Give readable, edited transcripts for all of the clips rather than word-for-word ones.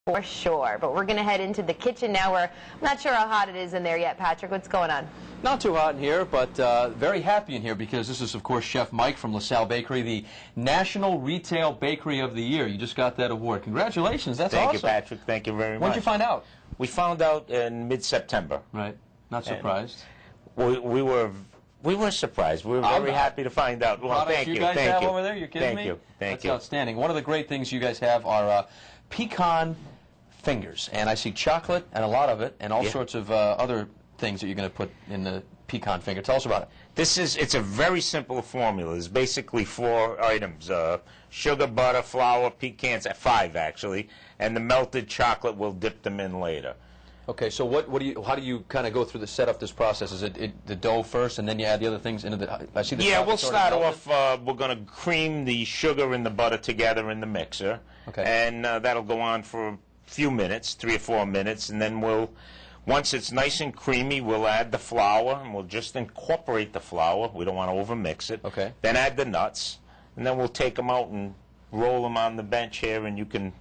For sure, but we're going to head into the kitchen now where I'm not sure how hot it is in there yet. Patrick, what's going on? Not too hot in here, but very happy in here because this is, of course, Chef Mike from LaSalle Bakery, the National Retail Bakery of the Year. You just got that award. Congratulations. That's awesome. Thank you, Patrick. Thank you very much. When did you find out? We found out in mid-September. Right. Not surprised. We were surprised. We were very happy to find out. Well, thank you. You guys have over there? You're kidding me? Thank you. That's outstanding. One of the great things you guys have are pecan fingers, and I see chocolate and a lot of it, and all sorts of other things that you're going to put in the pecan finger. Tell us about it. It's a very simple formula. There's basically 4 items: sugar, butter, flour, pecans, 5 actually, and the melted chocolate. We'll dip them in later. Okay, so how do you kind of go through this process? Is it the dough first, and then you add the other things into the? I see the Yeah, we'll start off. We're going to cream the sugar and the butter together in the mixer, and that'll go on for a few minutes, 3 or 4 minutes, and then once it's nice and creamy, we'll add the flour, and we'll just incorporate the flour. We don't want to overmix it. Okay. Then add the nuts, and then we'll take them out and roll them on the bench here, and you can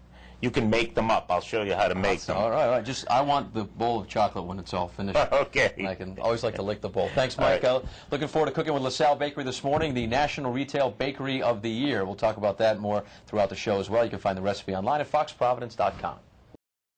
make them up. I'll show you how to make them. All right, all right. I want the bowl of chocolate when it's all finished. Okay. And I can always like to lick the bowl. Thanks, Mike. Right. Looking forward to cooking with LaSalle Bakery this morning, the National Retail Bakery of the Year. We'll talk about that more throughout the show as well. You can find the recipe online at foxprovidence.com.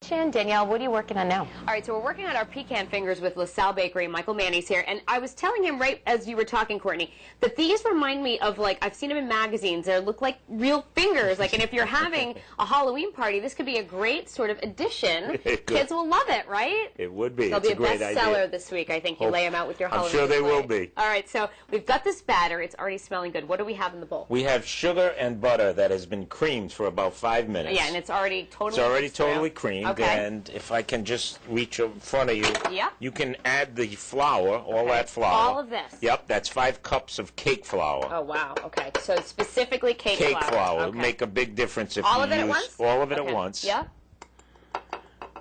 Danielle, what are you working on now? All right, so we're working on our pecan fingers with LaSalle Bakery. Michael Manni's here, and I was telling him right as you were talking, Courtney, that these remind me of, like, I've seen them in magazines. They look like real fingers. Like, and if you're having a Halloween party, this could be a great sort of addition. Kids will love it, right? It would be. They'll be a bestseller this week. I think you lay them out with your Halloween. I'm sure they will be. All right, so we've got this batter. It's already smelling good. What do we have in the bowl? We have sugar and butter that has been creamed for about 5 minutes. Yeah, and it's already totally. It's already totally creamed. Okay. And if I can just reach in front of you, yeah, you can add the flour, all that flour. All of this. Yep, that's 5 cups of cake flour. Oh wow. Okay, so specifically cake flour. Cake flour Okay. will make a big difference if all you of it use at once. All of it at once. Yeah.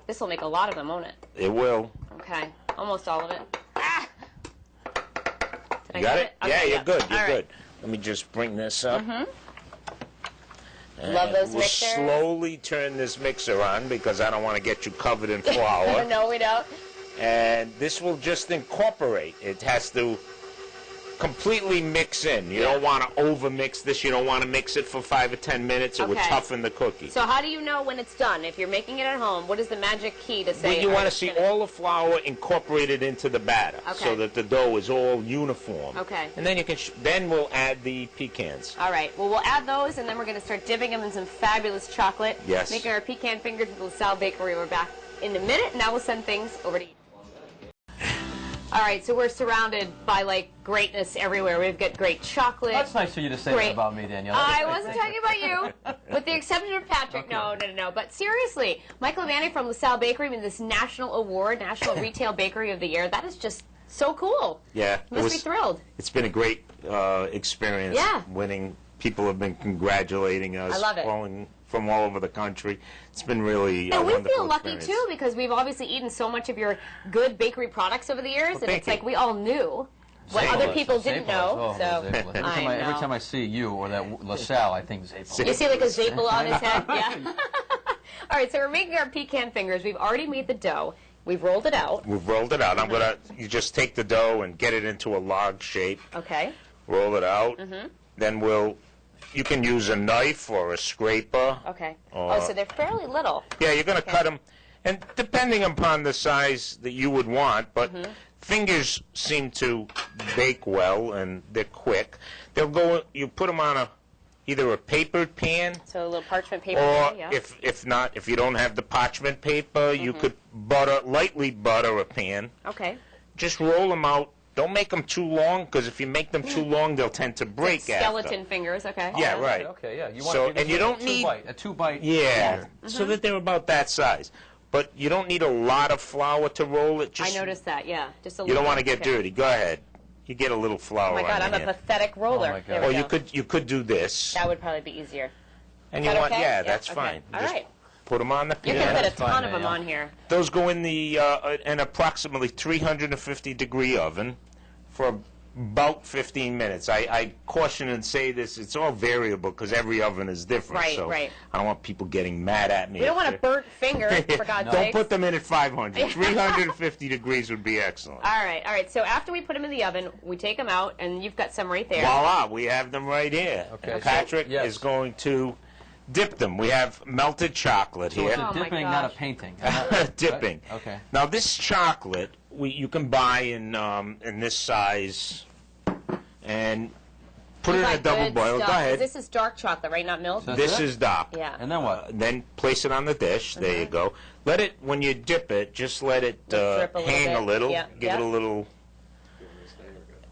This will make a lot of them, won't it? It will. Okay, almost all of it. Ah! You got it? Okay, yeah, you're good. You're all good. right. Let me just bring this up. Love those we'll mixers. slowly turn this mixer on because I don't want to get you covered in flour. No, we don't. And this will just incorporate. It has to completely mix in. You don't want to over-mix this. You don't want to mix it for 5 or 10 minutes. It would toughen the cookie. So how do you know when it's done? If you're making it at home, what is the magic key to say? Well, you want to see all the flour incorporated into the batter so that the dough is all uniform. Okay. And then you can then we'll add the pecans. All right. Well, we'll add those, and then we're going to start dipping them in some fabulous chocolate. Yes. Making our pecan fingers with LaSalle Bakery. We're back in a minute. Now we'll send things over to you. All right, so we're surrounded by, like, greatness everywhere. We've got great chocolate. That's nice for you to say that about me, Danielle. I wasn't talking about you, with the exception of Patrick. Okay. No. But seriously, Michael Manni from LaSalle Bakery won this national award, National Retail Bakery of the Year. That is just so cool. Yeah. You must be thrilled. It's been a great experience winning. People have been congratulating us. I love it. Calling from all over the country. It's been really a wonderful And we feel lucky, experience. too, because we've obviously eaten so much of your good bakery products over the years, and it's like we all knew what other people didn't know. Every time I see you or that LaSalle, I think Zapel. You see like a Zapel on his head? Yeah. All right, so we're making our pecan fingers. We've already made the dough. We've rolled it out. We've rolled it out. You just take the dough and get it into a log shape. Okay. Roll it out. Then you can use a knife or a scraper. Okay. So they're fairly little. Yeah, you're going to cut them, and depending upon the size that you would want, but fingers seem to bake well and they're quick. You put them on either a papered pan, so a little parchment paper, or if you don't have the parchment paper, you could lightly butter a pan. Okay. Just roll them out. Don't make them too long, because if you make them too long, they'll tend to break like skeleton fingers, okay. Yeah, right. Okay, yeah. You don't need a two-bite. Yeah, so that they're about that size. But you don't need a lot of flour to roll it. I noticed that, yeah. Just a little. You don't want to get dirty. Go ahead. You get a little flour. Oh my God, I'm a pathetic roller. Oh my God. Or you could do this. That would probably be easier. And you want, that's fine. All right. Put them on the pan. You can put a ton of them on here. Those go in the an approximately 350-degree oven for about 15 minutes. I caution and say this, it's all variable because every oven is different. Right, so right. I don't want people getting mad at me. We don't want a burnt finger, for God's sake. Don't put them in at 500. 350 degrees would be excellent. All right. So after we put them in the oven, we take them out, and you've got some right there. Voila, we have them right here. Okay. Patrick Yes. is going to dip them. We have melted chocolate So here. it's a Oh, my dipping, not a gosh. painting. Dipping. Right? Okay. Now this chocolate you can buy in this size and put it in a double boil. Go ahead. This is dark chocolate, right? Not milk? So- This is dark. Yeah. And then what? Then place it on the dish. There you go. Let it, when you dip it, just let it Drip a little hang a bit. little. Yeah, Give yeah. it a little.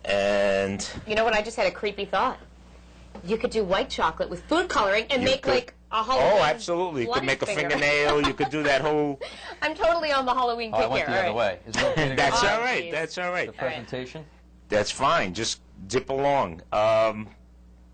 And You know what? I just had a creepy thought. You could do white chocolate with food coloring and You make could. like a Halloween. oh, absolutely. You could bloody make a finger. fingernail. You could do that whole. I'm totally on the Halloween Oh, I kick went here. the other All way. Is it okay to That's go all Oh, right. geez. That's all right. the presentation? That's fine. Just dip along.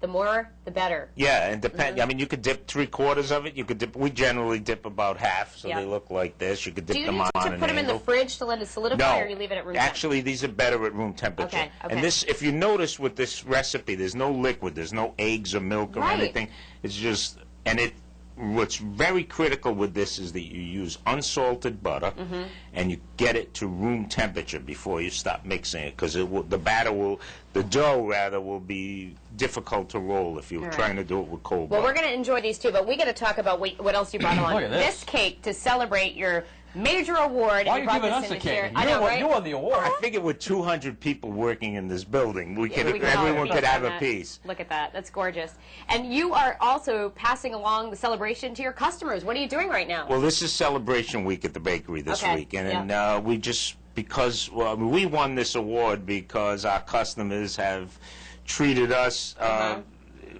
The more, the better. Yeah, and depend. I mean, you could dip 3/4 of it. You could dip. We generally dip about half, so Yeah. they look like this. You could dip Do you them need on to an put them in the angle. fridge to let it solidify, No, or you leave it at room temp? actually, these are better at room temperature. Okay, okay. And this, if you notice with this recipe, there's no liquid, there's no eggs or milk or Right. anything. It's just, and it. What's very critical with this is that you use unsalted butter, Mm-hmm. and you get it to room temperature before you stop mixing it, because the dough rather, will be difficult to roll if you're All right. trying to do it with cold Well, butter. we're going to enjoy these too, but we got to talk about what else you brought on. Look at this. cake to celebrate your major award. Why are and you brought giving this us a in this year. cake? I know, right? You won the award. I figured with 200 people working in this building, We can all everyone have could a have piece a on that. piece. Look at that. That's gorgeous. And you are also passing along the celebration to your customers. What are you doing right now? Well, this is Celebration Week at the bakery this Okay, week, and we just, because, well, we won this award because our customers have treated us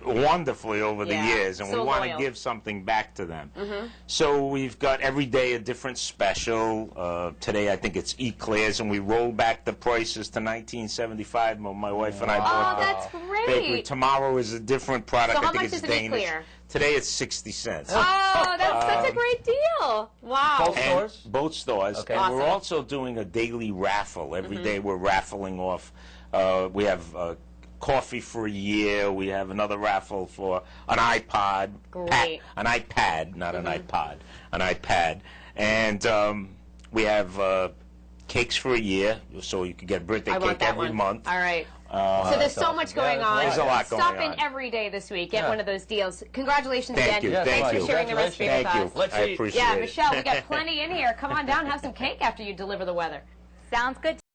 wonderfully over the Yeah, years, and so we want to loyal. give something back to them. So we've got every day a different special. Today I think it's eclairs, and we roll back the prices to 1975. My wife and I Oh, bought the that's bakery. great. Tomorrow is a different product. So I how think much it's is an Danish. eclair? Today it's 60 cents. Oh, that's such a great deal. Wow. Both And stores? both stores. Okay. And we're Awesome. also doing a daily raffle. Every day we're raffling off. We have coffee for a year. We have another raffle for an iPod. Great. An iPad, not an iPod. An iPad. And we have cakes for a year, so you can get a birthday I want cake that every one. month. All right. So there's so much going on. there's a lot going Stop on. in every day this week. Get Yeah. one of those deals. Congratulations Thank again. you. Yes, Thank Thanks you. for sharing the recipe with Thank us. you. Let's I eat. appreciate Yeah, it. Michelle, we got plenty in here. Come on down, have some cake after you deliver the weather. Sounds good.